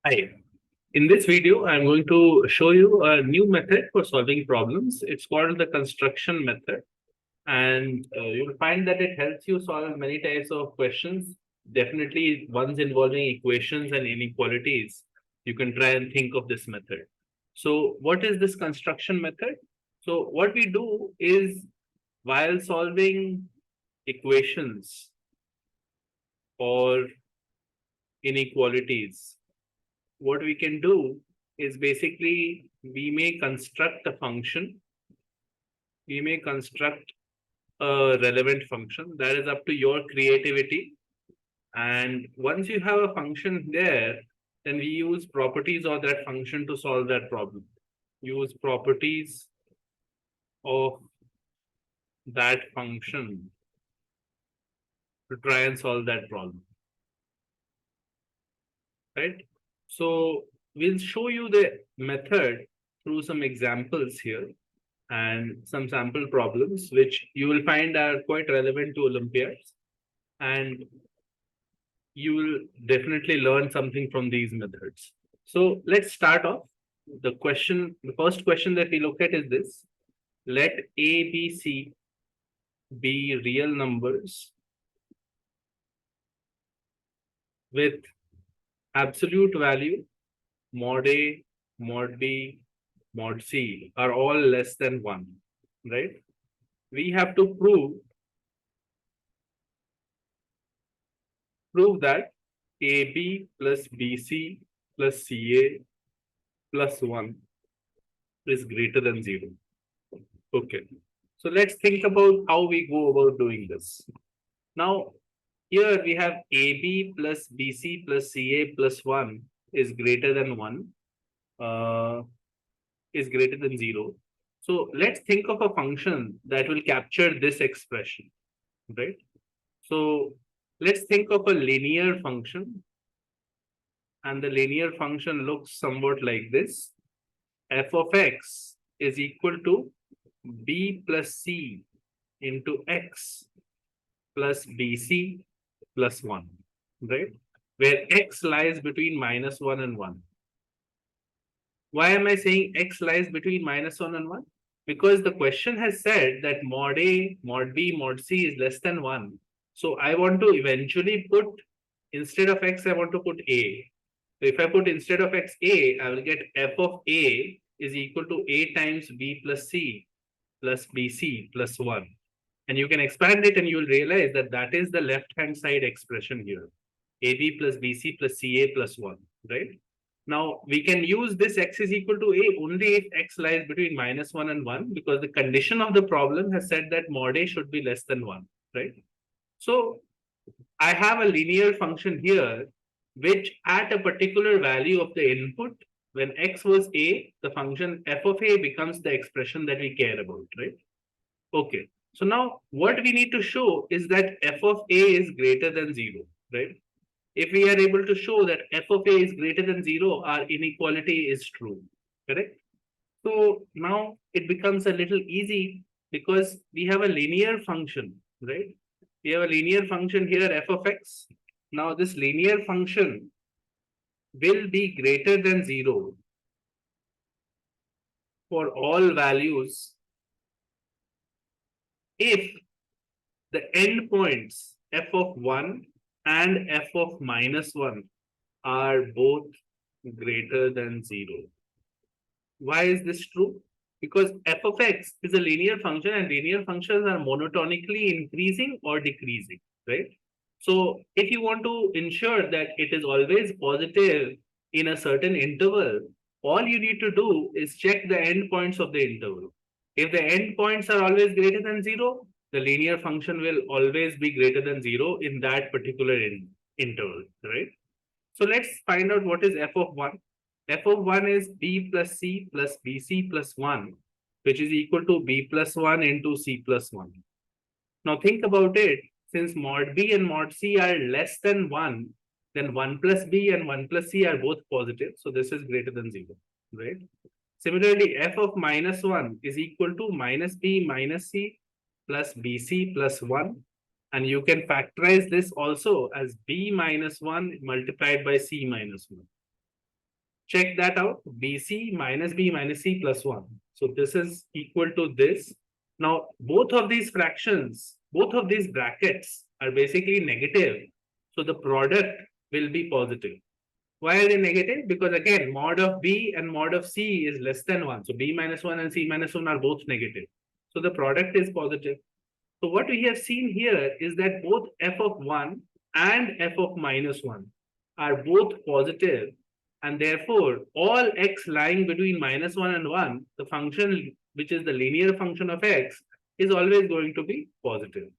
Hi. In this video, I'm going to show you a new method for solving problems. It's called the construction method. And you'll find that it helps you solve many types of questions. Definitely ones involving equations and inequalities. You can try and think of this method. So what is this construction method? So what we do is while solving equations or inequalities, what we can do is basically we may construct a function, we may construct a relevant function. That is up to your creativity. And once you have a function there, then we use properties of that function to solve that problem. Use properties of that function to try and solve that problem. Right? So we'll show you the method through some examples here and some sample problems, which you will find are quite relevant to Olympiads. And you will definitely learn something from these methods. So let's start off. The first question that we look at is this. Let A, B, C be real numbers with absolute value, mod A, mod B, mod C are all less than 1, right? We have to prove that AB plus BC plus CA plus 1 is greater than 0. Okay. So let's think about how we go about doing this. Now, here we have AB plus BC plus CA plus 1 is greater than 1, is greater than 0. So let's think of a function that will capture this expression, right? So let's think of a linear function. And the linear function looks somewhat like this. F of x is equal to b plus c into x plus bc plus 1, right? Where x lies between -1 and 1. Why am I saying x lies between -1 and 1? Because the question has said that mod A, mod B, mod C is less than 1. So I want to eventually put, instead of x, I want to put A. So if I put instead of x A, I will get f of A is equal to A times B plus C plus BC plus 1. And you can expand it and you will realize that that is the left-hand side expression here. AB plus BC plus CA plus 1, right? Now, we can use this x is equal to A only if x lies between -1 and 1, because the condition of the problem has said that mod A should be less than 1, right? So I have a linear function here, which at a particular value of the input, when x was A, the function f of A becomes the expression that we care about, right? Okay. So now what we need to show is that f of A is greater than 0, right? If we are able to show that f of A is greater than 0, our inequality is true, correct? So now it becomes a little easy because we have a linear function, right? We have a linear function here, f of x. Now this linear function will be greater than 0 for all values if the endpoints f of 1 and f of -1 are both greater than 0. Why is this true? Because f of x is a linear function and linear functions are monotonically increasing or decreasing, right? So if you want to ensure that it is always positive in a certain interval, all you need to do is check the endpoints of the interval. If the endpoints are always greater than 0, the linear function will always be greater than 0 in that particular interval, right? So let's find out what is f of 1. F of 1 is b plus c plus bc plus 1, which is equal to b plus 1 into c plus 1. Now think about it. Since mod b and mod c are less than 1, then 1 plus b and 1 plus c are both positive. So this is greater than 0, right? Similarly, f of -1 is equal to minus b minus c plus bc plus 1. And you can factorize this also as b minus 1 multiplied by c minus 1. check that out. BC minus B minus C plus 1. So this is equal to this. Now, both of these fractions, both of these brackets are basically negative. So the product will be positive. Why are they negative? Because again, mod of B and mod of C is less than 1. So B minus 1 and C minus 1 are both negative. So the product is positive. So what we have seen here is that both f of 1 and f of minus 1 are both positive, and therefore all x lying between minus 1 and 1, the function which is the linear function of x is always going to be positive.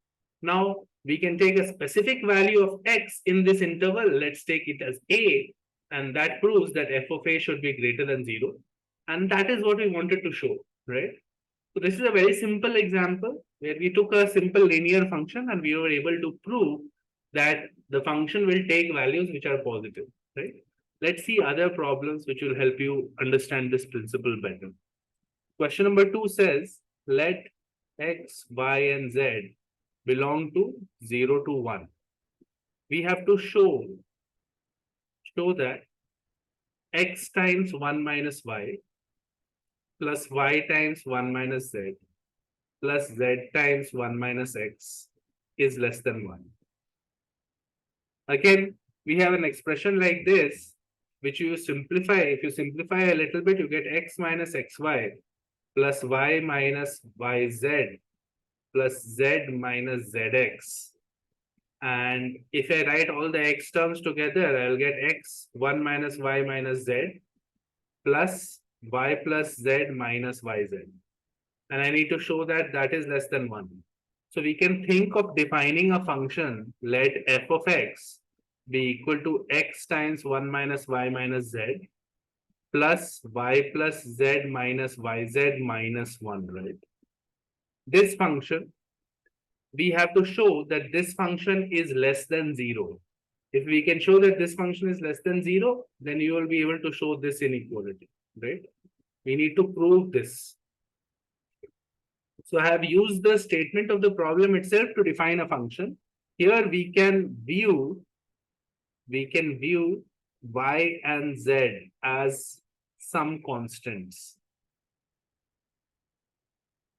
Now we can take a specific value of x in this interval. Let's take it as a, and that proves that f of a should be greater than 0. And that is what we wanted to show, right? So this is a very simple example where we took a simple linear function and we were able to prove that the function will take values which are positive, right? Let's see other problems which will help you understand this principle better. Question number 2 says, let x, y, and z belong to 0 to 1. We have to show that x times 1 minus y plus y times 1 minus z plus z times 1 minus x is less than 1. Again, we have an expression like this, which you simplify. If you simplify a little bit, you get x minus xy plus y minus yz plus z minus zx. And if I write all the x terms together, I'll get x 1 minus y minus z plus y plus z minus yz. And I need to show that that is less than 1. So we can think of defining a function, let f of x be equal to x times 1 minus y minus z plus y plus z minus yz minus 1, right? This function, we have to show that this function is less than 0. If we can show that this function is less than 0, then you will be able to show this inequality, right? We need to prove this. So I have used the statement of the problem itself to define a function. Here we can view y and z as some constants.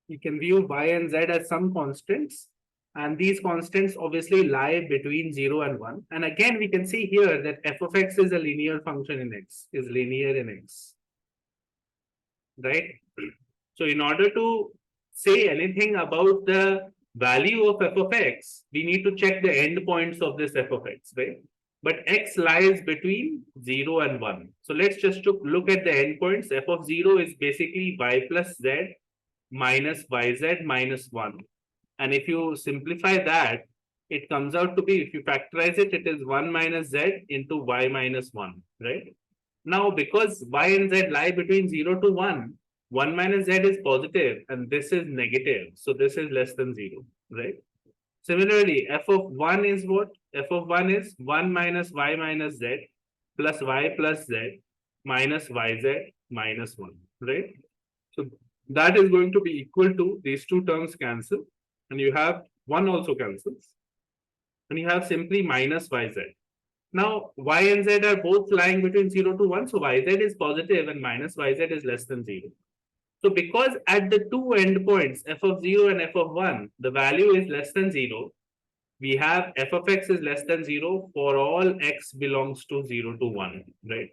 We can view y and z as some constants, and these constants obviously lie between 0 and 1. And again, we can see here that f of x is a linear function in x, is linear in x, right? So in order to say anything about the value of f of x, we need to check the endpoints of this f of x, right? But x lies between 0 and 1. So let's just look at the endpoints. F of 0 is basically y plus z minus yz minus 1. And if you simplify that, it comes out to be, if you factorize it, it is 1 minus z into y minus 1, right? Now, because y and z lie between 0 to 1, 1 minus z is positive and this is negative. So this is less than 0, right? Similarly, f of 1 is what? F of 1 is 1 minus y minus z plus y plus z minus yz minus 1, right? So that is going to be equal to, these two terms cancel, and you have 1 also cancels, and you have simply minus yz. Now, y and z are both lying between 0 to 1, so yz is positive and minus yz is less than 0. So because at the two endpoints, f of 0 and f of 1, the value is less than 0, we have f of x is less than 0 for all x belongs to 0 to 1, right?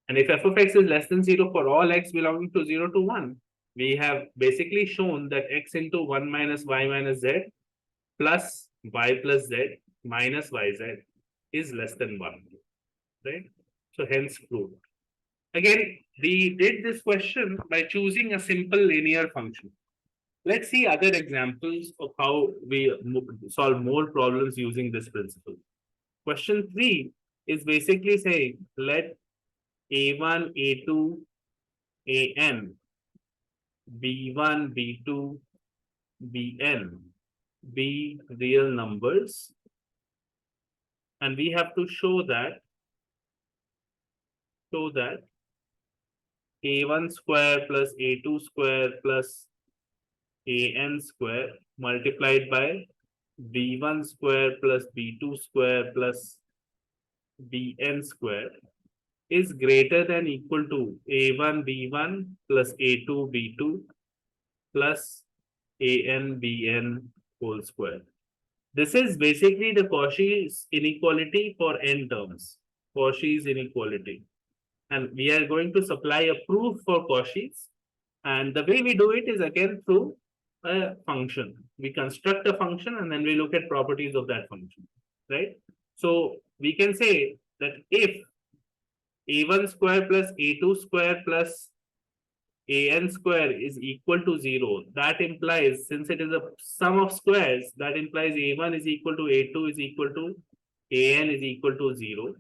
And if f of x is less than 0 for all x belonging to 0 to 1, we have basically shown that x into 1 minus y minus z plus y plus z minus yz is less than 1, right? So hence proved. Again, we did this question by choosing a simple linear function. Let's see other examples of how we solve more problems using this principle. Question 3 is basically saying, let a1, a2, an, b1, b2, bn be real numbers, and we have to show that a1 square plus a2 square plus an square multiplied by b1 square plus b2 square plus bn square is greater than equal to A1 B1 plus A2 B2 plus AN BN whole square. This is basically the Cauchy's inequality for n terms. Cauchy's inequality. And we are going to supply a proof for Cauchy's. And the way we do it is again through a function. We construct a function and then we look at properties of that function, right? So we can say that if A1 square plus A2 square plus AN square is equal to 0, that implies, since it is a sum of squares, that implies A1 is equal to A2 is equal to AN is equal to 0.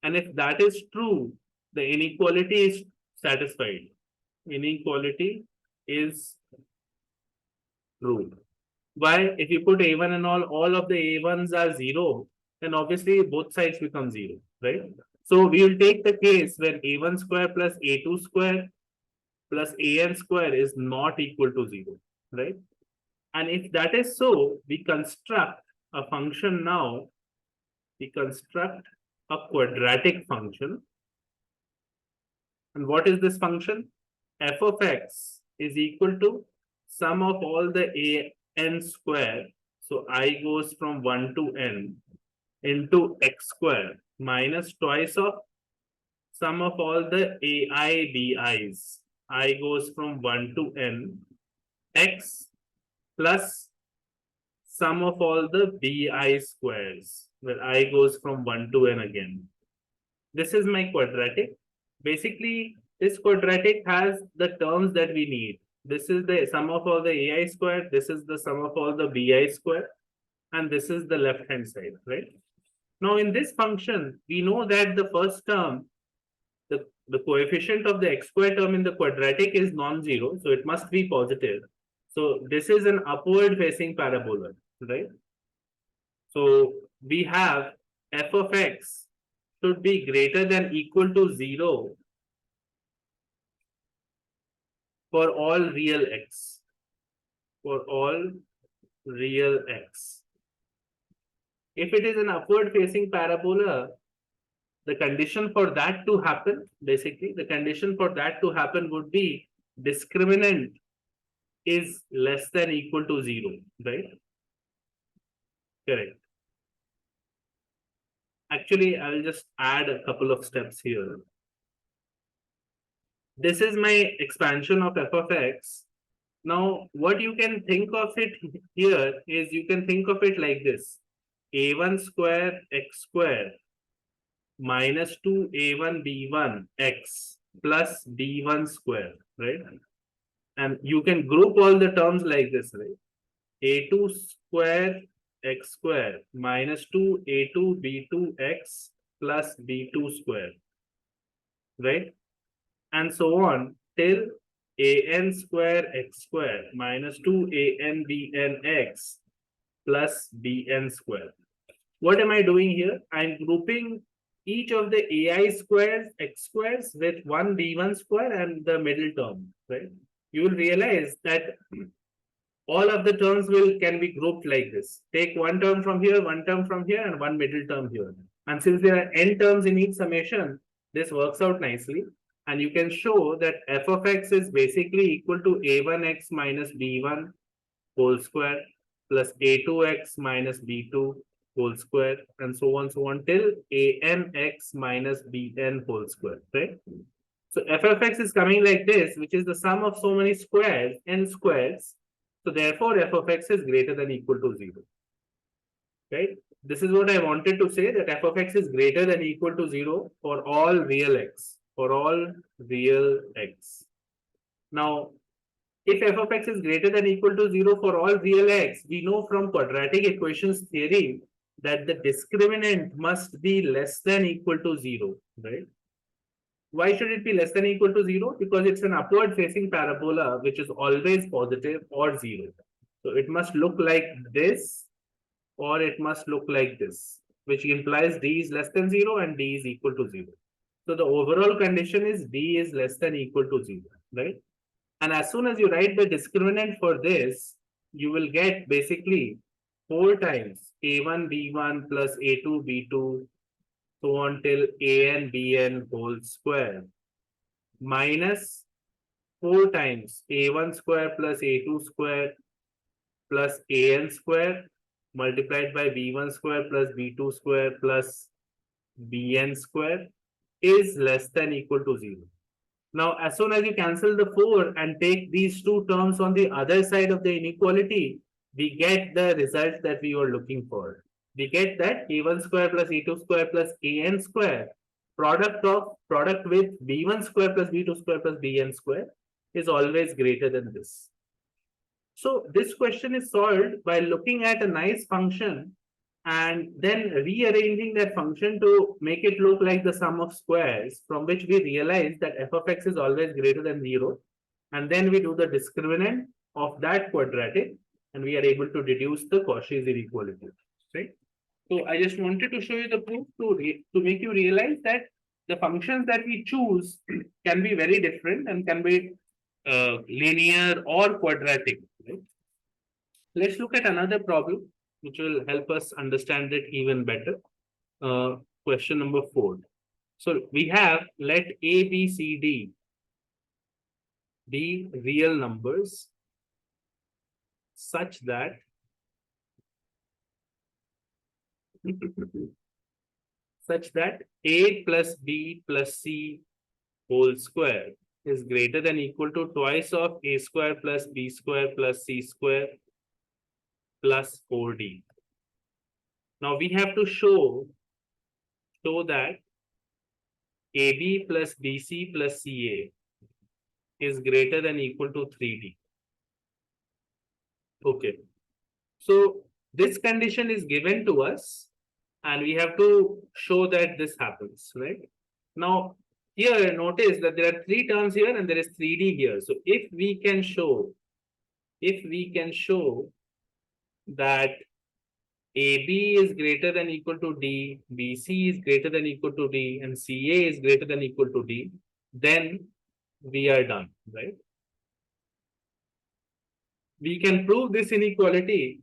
And if that is true, the inequality is satisfied. Inequality is true. Why? If you put A1 and all of the A1s are 0, then obviously both sides become 0, right? So we will take the case where A1 square plus A2 square plus AN square is not equal to 0, right? And if that is so, we construct a function now. We construct a quadratic function. And what is this function? F of x is equal to sum of all the AN square. So I goes from 1 to n into x square minus twice of sum of all the AI BIs. I goes from 1 to n x plus sum of all the BI squares, where I goes from 1 to n again. This is my quadratic. Basically, this quadratic has the terms that we need. This is the sum of all the AI square. This is the sum of all the BI square. And this is the left-hand side, right? Now, in this function, we know that the first term, the coefficient of the x square term in the quadratic is non-zero, so it must be positive. So this is an upward facing parabola, right? So we have f of x should be greater than equal to 0 for all real x. For all real x. If it is an upward facing parabola, the condition for that to happen, basically, the condition for that to happen would be discriminant is less than equal to 0, right? Correct. Actually, I'll just add a couple of steps here. This is my expansion of f of x. Now, what you can think of it here is you can think of it like this. A1 square x square minus 2a1 b1 x plus b1 square, right? And you can group all the terms like this, right? A2 square x square minus 2a2 b2 x plus b2 square, right? And so on till an square x square minus 2an bn x plus bn square. What am I doing here? I'm grouping each of the ai squares, x squares with one b1 square and the middle term, right? You will realize that all of the terms can be grouped like this. Take one term from here, one term from here, and one middle term here. And since there are n terms in each summation, this works out nicely. And you can show that f of x is basically equal to a1x minus b1 whole square plus a2x minus b2 whole square and so on till anx minus bn whole square, right? So f of x is coming like this, which is the sum of so many squares, n squares. So therefore, f of x is greater than equal to 0, right? This is what I wanted to say, that f of x is greater than equal to 0 for all real x, for all real x. Now, if f of x is greater than equal to 0 for all real x, we know from quadratic equations theory that the discriminant must be less than equal to 0, right? Why should it be less than equal to 0? Because it's an upward facing parabola, which is always positive or 0. So it must look like this, or it must look like this, which implies d is less than 0 and d is equal to 0. So the overall condition is d is less than equal to 0, right? And as soon as you write the discriminant for this, you will get basically 4 times a1 b1 plus a2 b2, so on till an bn whole square minus 4 times a1 square plus a2 square plus an square multiplied by b1 square plus b2 square plus bn square is less than equal to 0. Now, as soon as you cancel the 4 and take these two terms on the other side of the inequality, we get the result that we were looking for. We get that a1 square plus a2 square plus an square product with b1 square plus b2 square plus bn square is always greater than this. So this question is solved by looking at a nice function and then rearranging that function to make it look like the sum of squares, from which we realize that f of x is always greater than 0. And then we do the discriminant of that quadratic and we are able to deduce the Cauchy's inequality, right? So I just wanted to show you the proof to make you realize that the functions that we choose can be very different and can be linear or quadratic, right? Let's look at another problem which will help us understand it even better. Question number 4. So we have let A, B, C, D be real numbers such that A plus B plus C whole square is greater than equal to twice of A square plus B square plus C square plus 4D. Now we have to show that AB plus BC plus CA is greater than equal to 3D. Okay. So this condition is given to us and we have to show that this happens, right? Now, here notice that there are 3 terms here and there is 3D here. So if we can show that AB is greater than equal to D, BC is greater than equal to D, and CA is greater than equal to D, then we are done, right? We can prove this inequality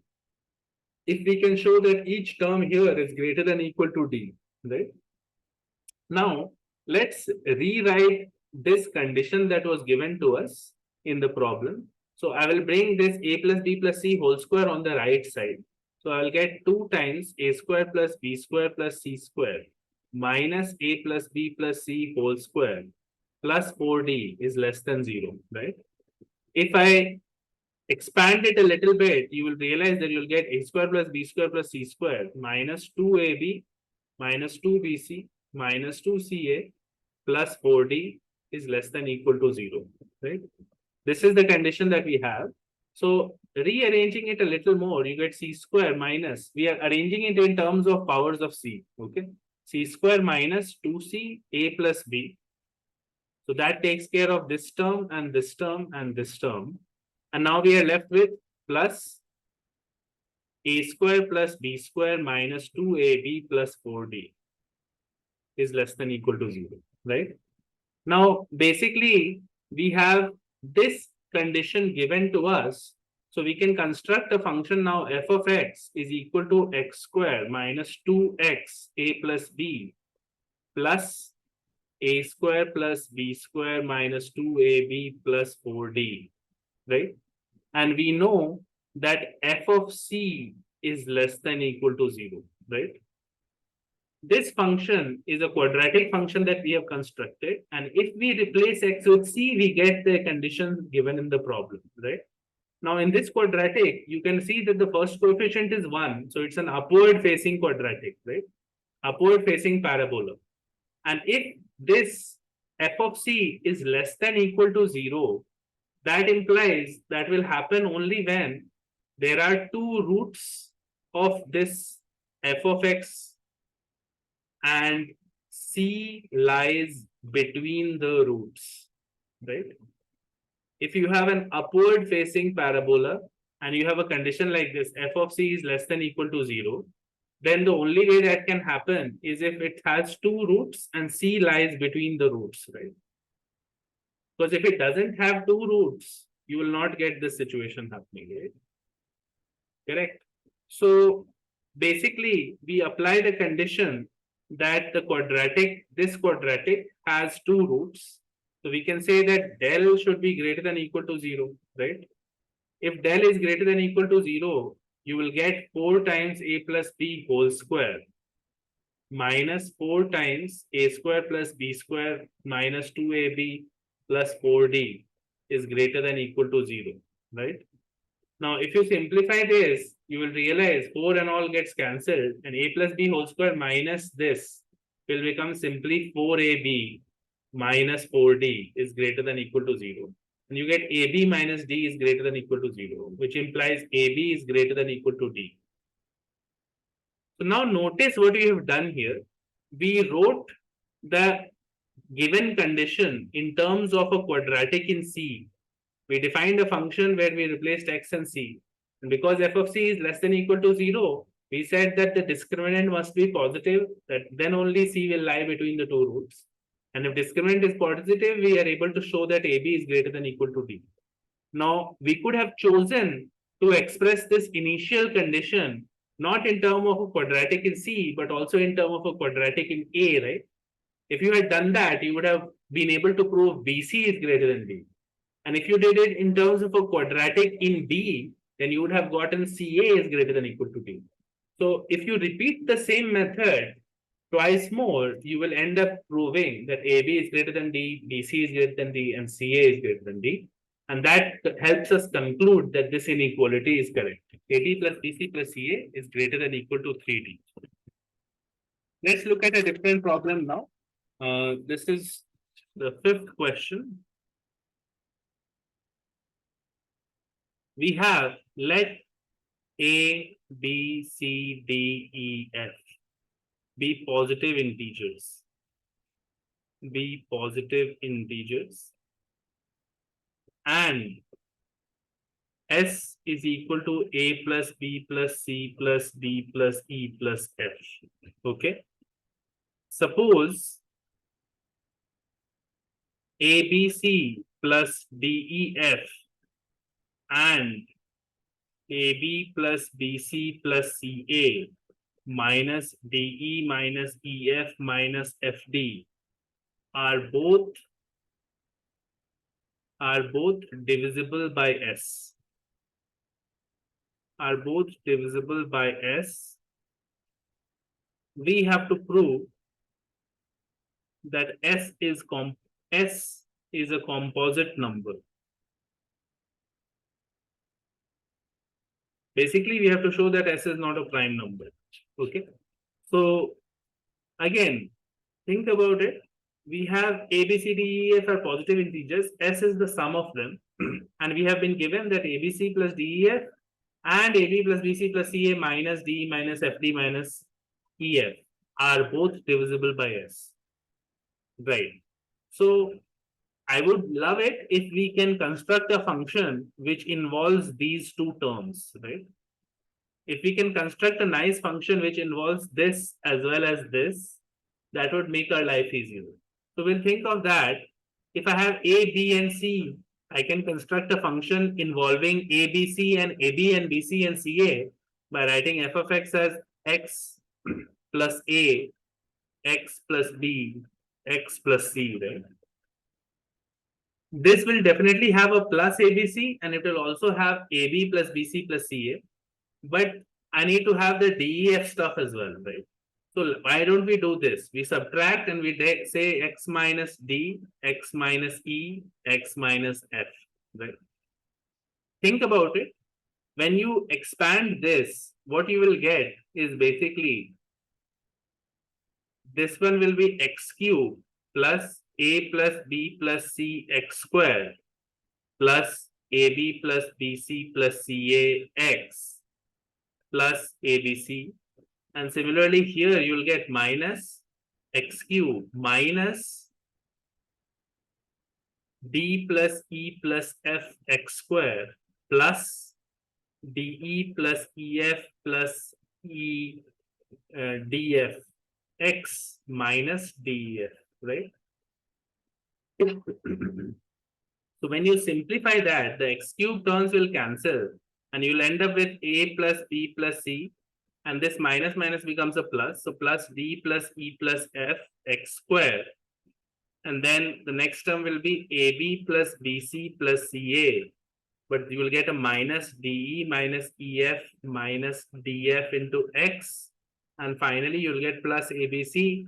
if we can show that each term here is greater than equal to D, right? Now, let's rewrite this condition that was given to us in the problem. So I will bring this A plus B plus C whole square on the right side. So I'll get 2 times A square plus B square plus C square minus A plus B plus C whole square plus 4D is less than 0, right? If I expand it a little bit, you will realize that you'll get A square plus B square plus C square minus 2AB minus 2BC minus 2CA plus 4D is less than equal to 0, right? This is the condition that we have. So rearranging it a little more, you get C square minus, we are arranging it in terms of powers of C, okay? C square minus 2C A plus B. So that takes care of this term and this term and this term. And now we are left with plus A square plus B square minus 2AB plus 4D is less than equal to 0, right? Now, basically, we have this condition given to us. So we can construct a function now f of x is equal to x square minus 2x a plus b plus a square plus b square minus 2ab plus 4d, right? And we know that f of c is less than equal to 0, right? This function is a quadratic function that we have constructed. And if we replace x with c, we get the condition given in the problem, right? Now, in this quadratic, you can see that the first coefficient is 1. So it's an upward facing quadratic, right? Upward facing parabola. And if this f of c is less than equal to 0, that implies that will happen only when there are 2 roots of this f of x and c lies between the roots, right? If you have an upward facing parabola and you have a condition like this, f of c is less than equal to 0, then the only way that can happen is if it has 2 roots and c lies between the roots, right? Because if it doesn't have 2 roots, you will not get this situation happening, right? Correct. So basically, we apply the condition that this quadratic has two roots. So we can say that del should be greater than or equal to 0, right? If del is greater than or equal to 0, you will get 4 times a plus b whole square minus 4 times a square plus b square minus 2ab plus 4d is greater than or equal to 0, right? Now, if you simplify this, you will realize 4 and all gets cancelled, and a plus b whole square minus this will become simply 4ab minus 4d is greater than or equal to 0. And you get ab minus d is greater than or equal to 0, which implies ab is greater than or equal to d. So now notice what we have done here. We wrote the given condition in terms of a quadratic in C. We defined a function where we replaced x and c. And because f of c is less than or equal to 0, we said that the discriminant must be positive, that then only c will lie between the two roots. And if discriminant is positive, we are able to show that ab is greater than or equal to d. Now, we could have chosen to express this initial condition not in terms of a quadratic in C, but also in terms of a quadratic in A, right? If you had done that, you would have been able to prove BC is greater than D. And if you did it in terms of a quadratic in D, then you would have gotten CA is greater than or equal to D. So if you repeat the same method twice more, you will end up proving that AB is greater than D, BC is greater than D, and CA is greater than D. And that helps us conclude that this inequality is correct. AD plus BC plus CA is greater than or equal to 3D. Let's look at a different problem now. This is the fifth question. We have let A, B, C, D, E, F be positive integers. Be positive integers. And S is equal to A plus B plus C plus D plus E plus F. Okay. Suppose ABC plus DEF and AB plus BC plus CA minus DE minus EF minus FD are both divisible by S. Are both divisible by S. We have to prove that S is a composite number. Basically, we have to show that S is not a prime number. Okay. So again, think about it. We have A, B, C, D, E, F are positive integers. S is the sum of them. And we have been given that ABC plus DEF and AB plus BC plus CA minus DE minus FD minus EF are both divisible by S. Right. So I would love it if we can construct a function which involves these two terms, right? If we can construct a nice function which involves this as well as this, that would make our life easier. So we'll think of that. If I have A, B, and C, I can construct a function involving A, B, C, and AB and BC and CA by writing f of x as x plus A, x plus B, x plus C, right? This will definitely have a plus ABC and it will also have AB plus BC plus CA. But I need to have the DEF stuff as well, right? So why don't we do this? We subtract and we say x minus D, x minus E, x minus F, right? Think about it. When you expand this, what you will get is basically this one will be x cubed plus A plus B plus C x squared plus AB plus BC plus CA x plus ABC. And similarly here you'll get minus x cubed minus D plus E plus F x squared plus DE plus EF plus DF x minus DEF, right? So when you simplify that, the x cubed terms will cancel and you'll end up with A plus B plus C and this minus minus becomes a plus. So plus d plus e plus f x square. And then the next term will be AB plus BC plus CA. But you will get a minus DE minus EF minus DF into X. And finally, you'll get plus ABC.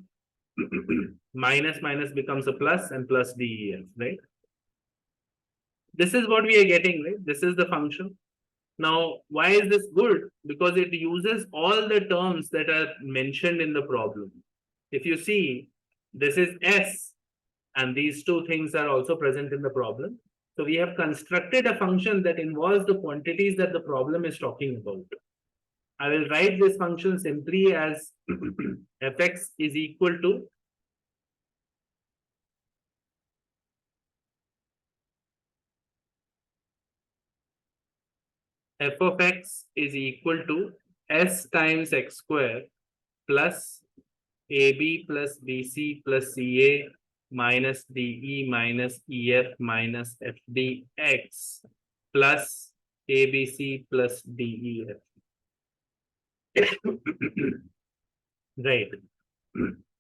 Minus minus becomes a plus and plus DEF, right? This is what we are getting, right? This is the function. Now, why is this good? Because it uses all the terms that are mentioned in the problem. If you see, this is S, and these two things are also present in the problem. So we have constructed a function that involves the quantities that the problem is talking about. I will write this function simply as fx is equal to f of x is equal to s times x square plus AB plus BC plus CA minus DE minus EF minus FDX plus ABC plus DEF. Right.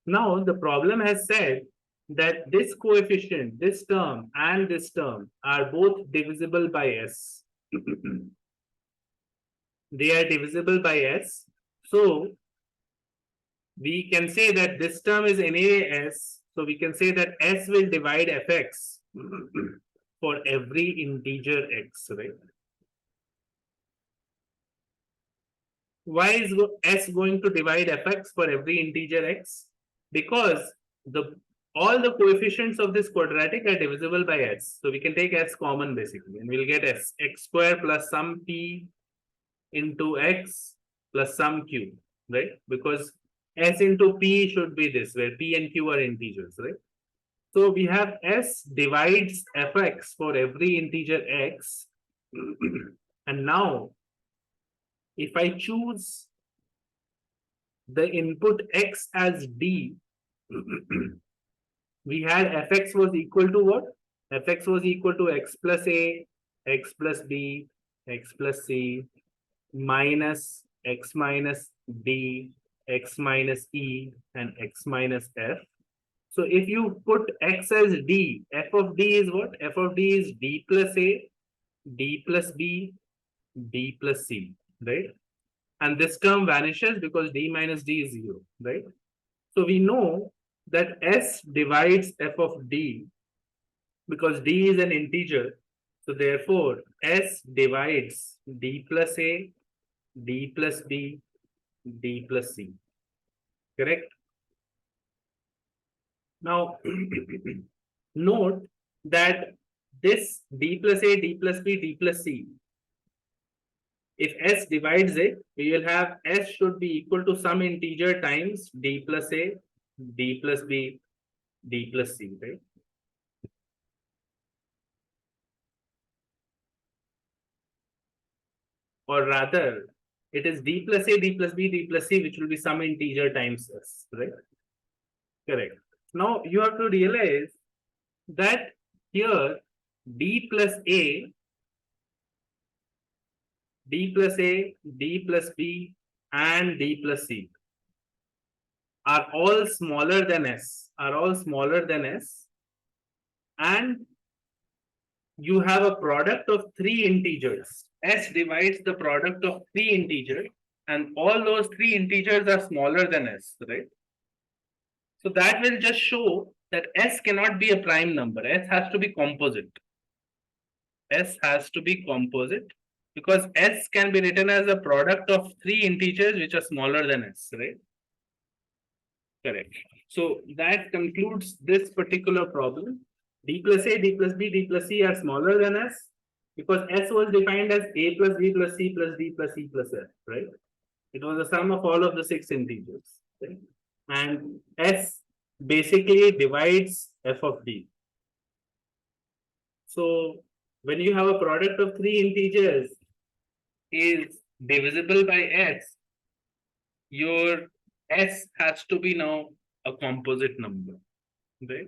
Now the problem has said that this coefficient, this term and this term are both divisible by S. They are divisible by S. So we can say that this term is anyway S. So we can say that S will divide fx for every integer x, right? Why is S going to divide fx for every integer x? Because all the coefficients of this quadratic are divisible by S. So we can take S common basically, and we'll get S x square plus some p into x plus some q, right? Because S into p should be this, where p and q are integers, right? So we have S divides fx for every integer x. And now, if I choose the input x as d, we had fx was equal to what? Fx was equal to x plus a, x plus b, x plus c, minus x minus d, x minus e, and x minus f. So if you put x as d, f of d is what? F of d is d plus a, d plus b, d plus c, right? And this term vanishes because d minus d is 0, right? So we know that S divides f of d because d is an integer. So therefore, S divides d plus a, d plus b, d plus c. Correct? Now, note that this d plus a, d plus b, d plus c, if S divides it, we will have S should be equal to some integer times d plus a, d plus b, d plus c, right? Or rather, it is d plus a, d plus b, d plus c, which will be some integer times S, right? Correct. Now you have to realize that here d plus a, d plus a, d plus b, and d plus c are all smaller than S, and you have a product of three integers. S divides the product of three integers, and all those three integers are smaller than S, right? So that will just show that S cannot be a prime number. S has to be composite. S has to be composite because S can be written as a product of three integers which are smaller than S, right? Correct. So that concludes this particular problem. D plus A, D plus B, D plus C are smaller than S because S was defined as A plus B plus C plus D plus E plus F, right? It was the sum of all of the six integers, right? And S basically divides f of d. So when you have a product of three integers is divisible by S, your S has to be now a composite number, right?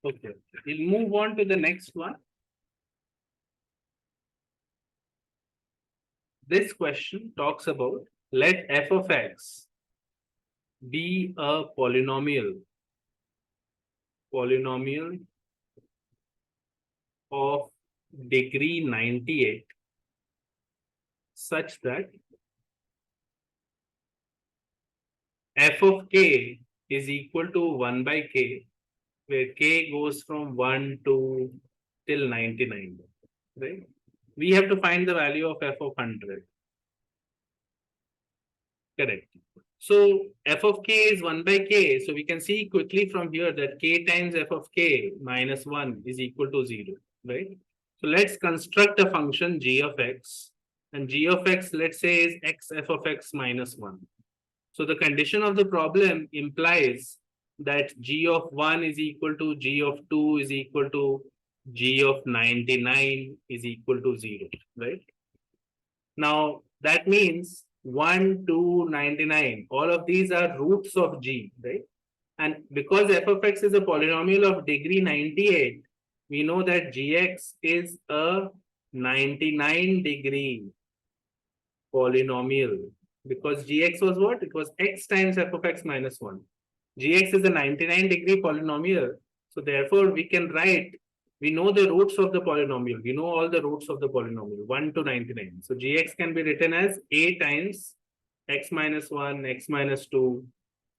Okay, we'll move on to the next one. This question talks about let f of x be a polynomial of degree 98 such that f of k is equal to 1 by k, where k goes from 1 to till 99, right? We have to find the value of f of 100. Correct. So f of k is 1 by k. So we can see quickly from here that k times f of k minus 1 is equal to 0, right? So let's construct a function g of x. And g of x, let's say, is x f of x minus 1. So the condition of the problem implies that g of 1 is equal to g of 2 is equal to g of 99 is equal to 0, right? Now that means 1, 2, 99, all of these are roots of g, right? And because f of x is a polynomial of degree 98, we know that gx is a 99 degree polynomial. Because gx was what? It was x times f of x minus 1. Gx is a 99 degree polynomial. So therefore, we can write, we know the roots of the polynomial. We know all the roots of the polynomial, 1 to 99. So gx can be written as a times x minus 1, x minus 2,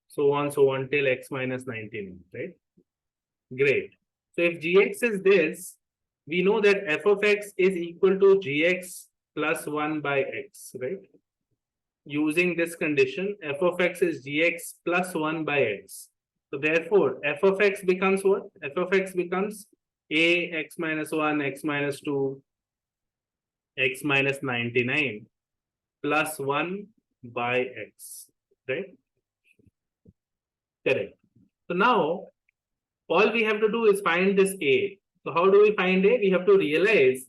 so on till x minus 99, right? Great. So if gx is this, we know that f of x is equal to gx plus 1 by x, right? Using this condition, f of x is gx plus 1 by x. So therefore, f of x becomes what? F of x becomes a x minus 1, x minus 2, x minus 99 plus 1 by x, right? Correct. So now, all we have to do is find this a. So how do we find a? We have to realize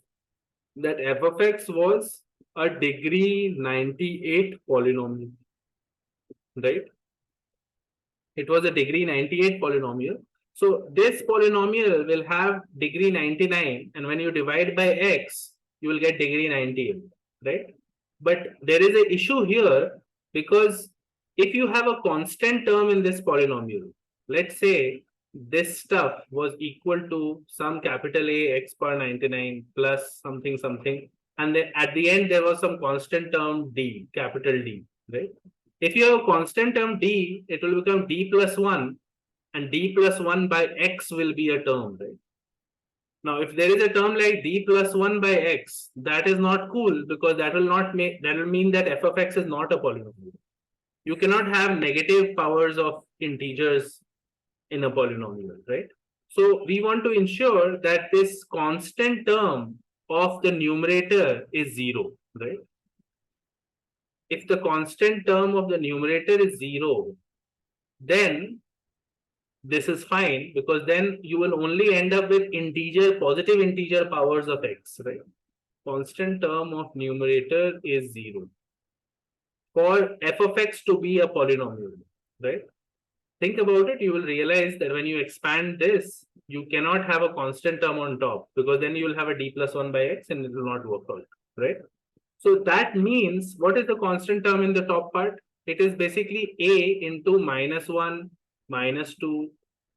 that f of x was a degree 98 polynomial, right? It was a degree 98 polynomial. So this polynomial will have degree 99, and when you divide by x, you will get degree 98, right? But there is an issue here, because if you have a constant term in this polynomial, let's say this stuff was equal to some capital A x power 99 plus something something, and then at the end there was some constant term d, capital D, right? If you have a constant term d, it will become d plus 1, and d plus 1 by x will be a term, right? Now, if there is a term like d plus 1 by x, that is not cool, because that will not make, that will mean that f of x is not a polynomial. You cannot have negative powers of integers in a polynomial, right? So we want to ensure that this constant term of the numerator is 0, right? If the constant term of the numerator is 0, then this is fine, because then you will only end up with integer, positive integer powers of x, right? Constant term of numerator is 0. For f of x to be a polynomial, right? Think about it, you will realize that when you expand this, you cannot have a constant term on top, because then you will have a d plus 1 by x and it will not work out, right? So that means, what is the constant term in the top part? It is basically a into minus 1, minus 2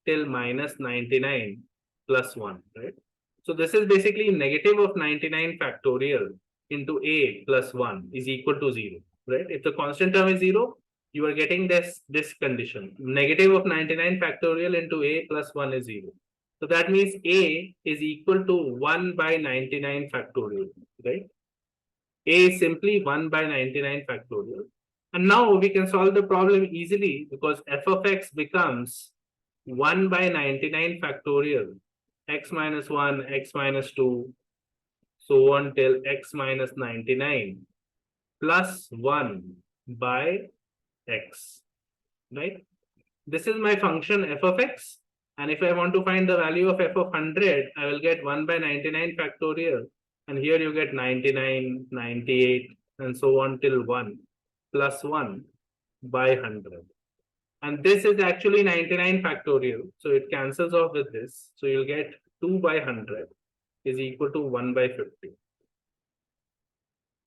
till minus 99 plus 1, right? So this is basically negative of 99 factorial into a plus 1 is equal to 0, right? If the constant term is 0, you are getting this condition. Negative of 99 factorial into a plus 1 is 0. So that means a is equal to 1 by 99 factorial, right? A is simply 1 by 99 factorial. And now we can solve the problem easily, because f of x becomes 1 by 99 factorial, x minus 1, x minus 2, so on till x minus 99 plus 1 by x, right? This is my function f of x. And if I want to find the value of f of 100, I will get 1 by 99 factorial. And here you get 99, 98, and so on till 1 plus 1 by 100. And this is actually 99 factorial. So it cancels off with this. So you'll get 2 by 100 is equal to 1 by 50.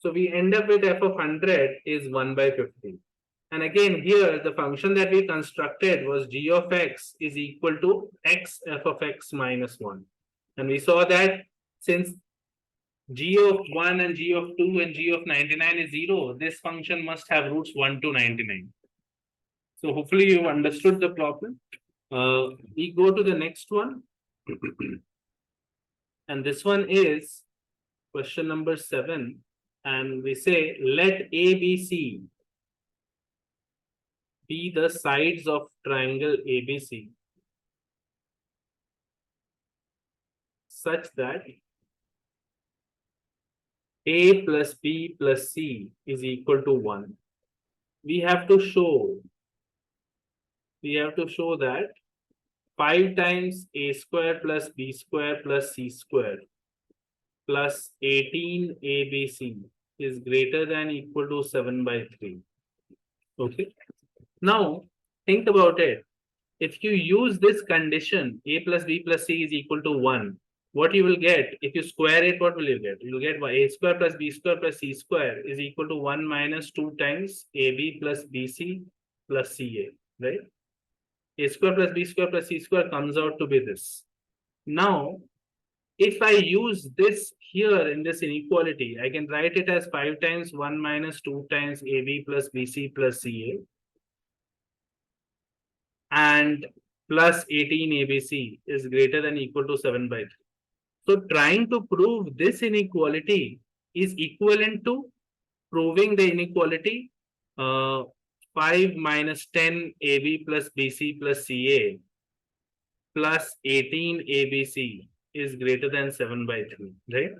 So we end up with f of 100 is 1 by 50. And again, here the function that we constructed was g of x is equal to x f of x minus 1. And we saw that since g of 1 and g of 2 and g of 99 is 0, this function must have roots 1 to 99. So hopefully you understood the problem. We go to the next one. And this one is question number 7. And we say, let ABC be the sides of triangle ABC such that A plus B plus C is equal to 1. We have to show that 5 times A square plus B square plus C square plus 18 ABC is greater than equal to 7 by 3. Okay. Now, think about it. If you use this condition, A plus B plus C is equal to 1, what you will get, if you square it, what will you get? You will get A square plus B square plus C square is equal to 1 minus 2 times AB plus BC plus CA, right? A square plus B square plus C square comes out to be this. Now, if I use this here in this inequality, I can write it as 5 times 1 minus 2 times AB plus BC plus CA and plus 18 ABC is greater than equal to 7 by 3. So trying to prove this inequality is equivalent to proving the inequality 5 minus 10 AB plus BC plus CA plus 18 ABC is greater than 7 by 3, right?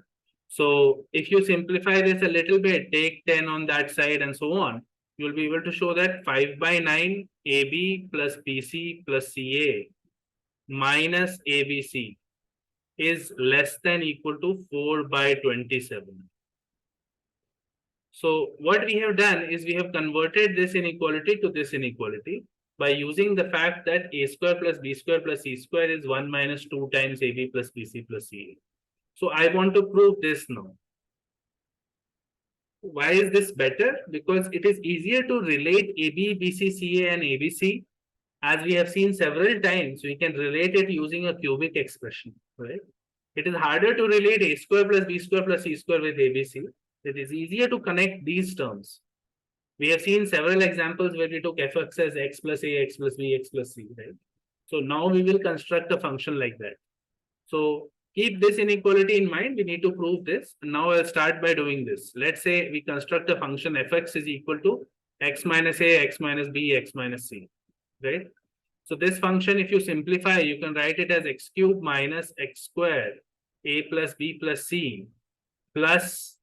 So if you simplify this a little bit, take 10 on that side and so on, you'll be able to show that 5 by 9 AB plus BC plus CA minus ABC is less than equal to 4 by 27. So what we have done is we have converted this inequality to this inequality by using the fact that A square plus B square plus C square is 1 minus 2 times AB plus BC plus CA. So I want to prove this now. Why is this better? Because it is easier to relate AB, BC, CA and ABC. As we have seen several times, we can relate it using a cubic expression, right? It is harder to relate A square plus B square plus C square with ABC. It is easier to connect these terms. We have seen several examples where we took fx as x plus a, x plus b, x plus c, right? So now we will construct a function like that. So keep this inequality in mind. We need to prove this. Now I'll start by doing this. Let's say we construct a function fx is equal to x minus a, x minus b, x minus c, right? So this function, if you simplify, you can write it as x cube minus x square, a plus b plus c plus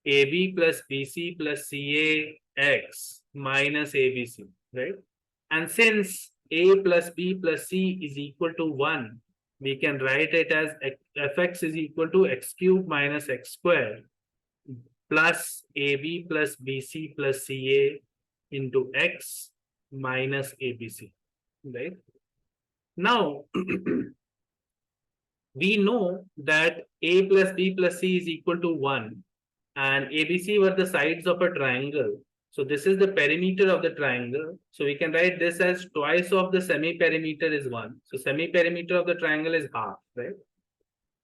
AB plus BC plus CA x minus ABC, right? And since A plus B plus C is equal to 1, we can write it as fx is equal to x cube minus x square plus AB plus BC plus CA into x minus ABC, right? Now, we know that A plus B plus C is equal to 1 and ABC were the sides of a triangle. So this is the perimeter of the triangle. So we can write this as twice of the semi-perimeter is 1. So semi-perimeter of the triangle is half, right?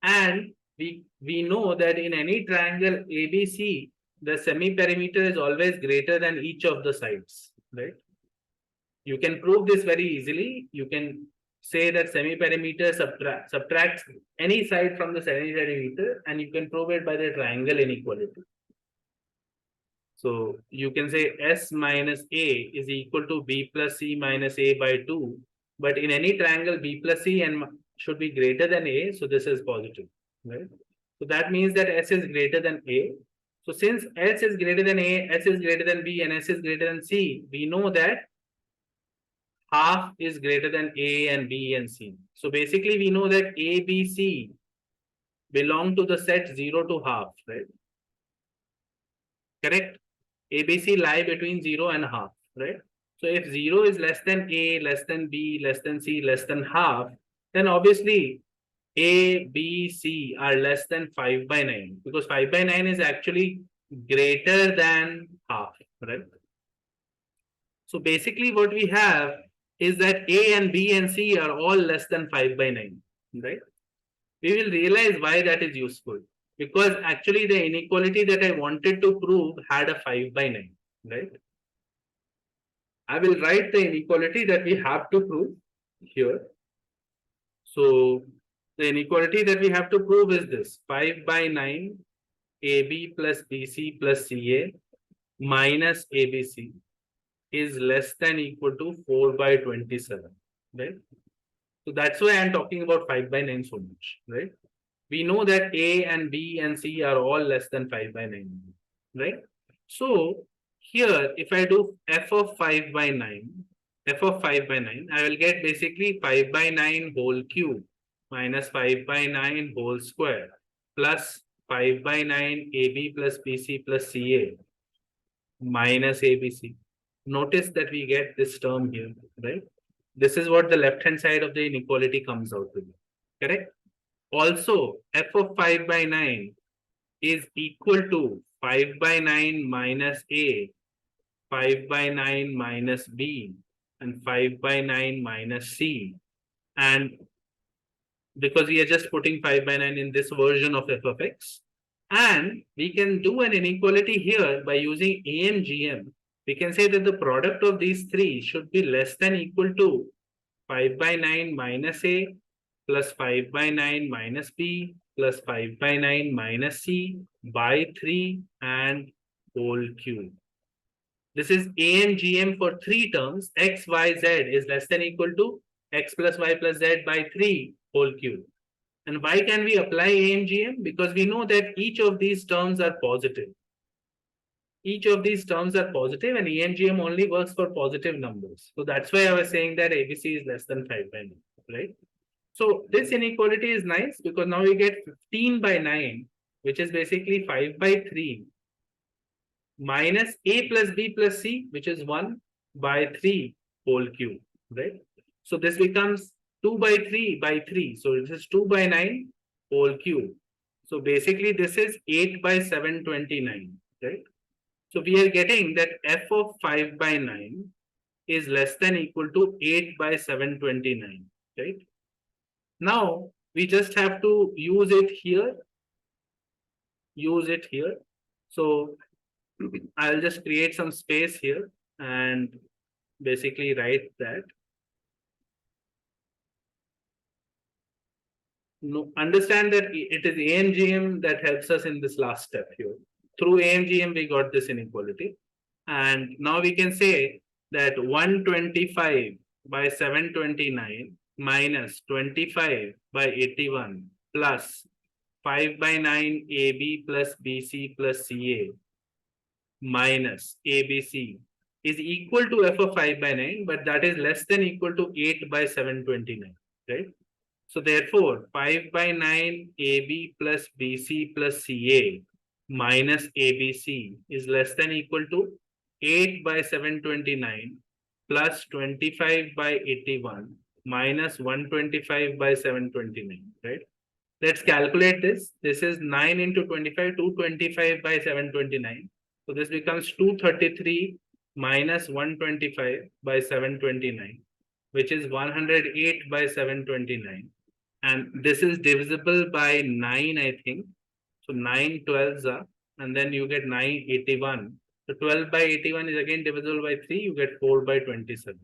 And we know that in any triangle ABC, the semi-perimeter is always greater than each of the sides, right? You can prove this very easily. You can say that semi-perimeter subtracts any side from the semi-perimeter and you can prove it by the triangle inequality. So you can say S minus A is equal to B plus C minus A by 2. But in any triangle, B plus C and should be greater than A. So this is positive, right? So that means that S is greater than A. So since S is greater than A, S is greater than B and S is greater than C, we know that half is greater than A and B and C. So basically we know that A, B, C belong to the set 0 to half, right? Correct? A, B, C lie between 0 and half, right? So if 0 is less than A, less than B, less than C, less than half, then obviously A, B, C are less than 5 by 9 because 5 by 9 is actually greater than half, right? So basically what we have is that A and B and C are all less than 5 by 9, right? We will realize why that is useful. Because actually the inequality that I wanted to prove had a 5 by 9, right? I will write the inequality that we have to prove here. So the inequality that we have to prove is this: 5 by 9 AB plus BC plus CA minus ABC is less than equal to 4 by 27, right? So that's why I'm talking about 5 by 9 so much, right? We know that A and B and C are all less than 5 by 9, right? So here, if I do f of 5 by 9, f of 5 by 9, I will get basically 5 by 9 whole cube minus 5 by 9 whole square plus 5 by 9 AB plus BC plus CA minus ABC. Notice that we get this term here, right? This is what the left-hand side of the inequality comes out to be, correct? Also, f of 5 by 9 is equal to 5 by 9 minus A, 5 by 9 minus B, and 5 by 9 minus C. And because we are just putting 5 by 9 in this version of f of x, and we can do an inequality here by using AMGM. We can say that the product of these three should be less than equal to 5 by 9 minus A plus 5 by 9 minus B plus 5 by 9 minus C by 3 and whole cube. This is AMGM for three terms. X, Y, Z is less than equal to x plus y plus z by 3 whole cube. And why can we apply AMGM? Because we know that each of these terms are positive. Each of these terms are positive and AMGM only works for positive numbers. So that's why I was saying that ABC is less than 5 by 9, right? So this inequality is nice because now we get 15 by 9, which is basically 5 by 3 minus A plus B plus C, which is 1 by 3 whole cube, right? So this becomes 2 by 3 by 3. So this is 2 by 9 whole cube. So basically this is 8 by 729, right? So we are getting that f of 5 by 9 is less than equal to 8 by 729, right? Now we just have to use it here. So I'll just create some space here and basically write that. No, understand that it is AMGM that helps us in this last step here. Through AMGM, we got this inequality. And now we can say that 125 by 729 minus 25 by 81 plus 5 by 9 AB plus BC plus CA minus ABC is equal to f of 5 by 9, but that is less than equal to 8 by 729, right? So therefore, 5 by 9 AB plus BC plus CA minus ABC is less than equal to 8 by 729 plus 25 by 81 minus 125 by 729, right? Let's calculate this. This is 9 into 25, 225 by 729. So this becomes 233 minus 125 by 729, which is 108 by 729. And this is divisible by 9, I think. So 9 12s are, and then you get 981. So 12 by 81 is again divisible by 3, you get 4 by 27.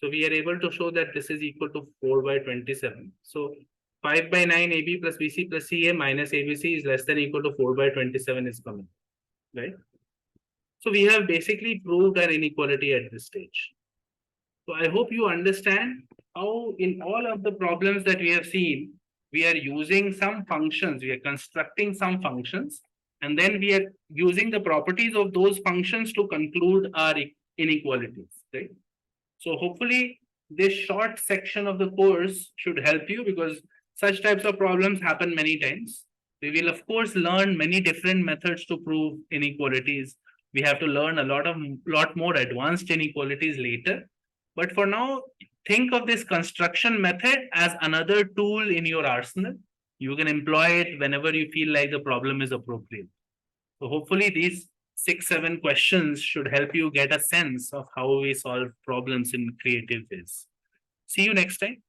So we are able to show that this is equal to 4 by 27. So 5 by 9 AB plus BC plus CA minus ABC is less than equal to 4 by 27 is coming, right? So we have basically proved an inequality at this stage. So I hope you understand how in all of the problems that we have seen, we are using some functions, we are constructing some functions, and then we are using the properties of those functions to conclude our inequalities, right? So hopefully this short section of the course should help you because such types of problems happen many times. We will of course learn many different methods to prove inequalities. We have to learn a lot more advanced inequalities later. But for now, think of this construction method as another tool in your arsenal. You can employ it whenever you feel like the problem is appropriate. So hopefully these 6-7 questions should help you get a sense of how we solve problems in creative ways. See you next time.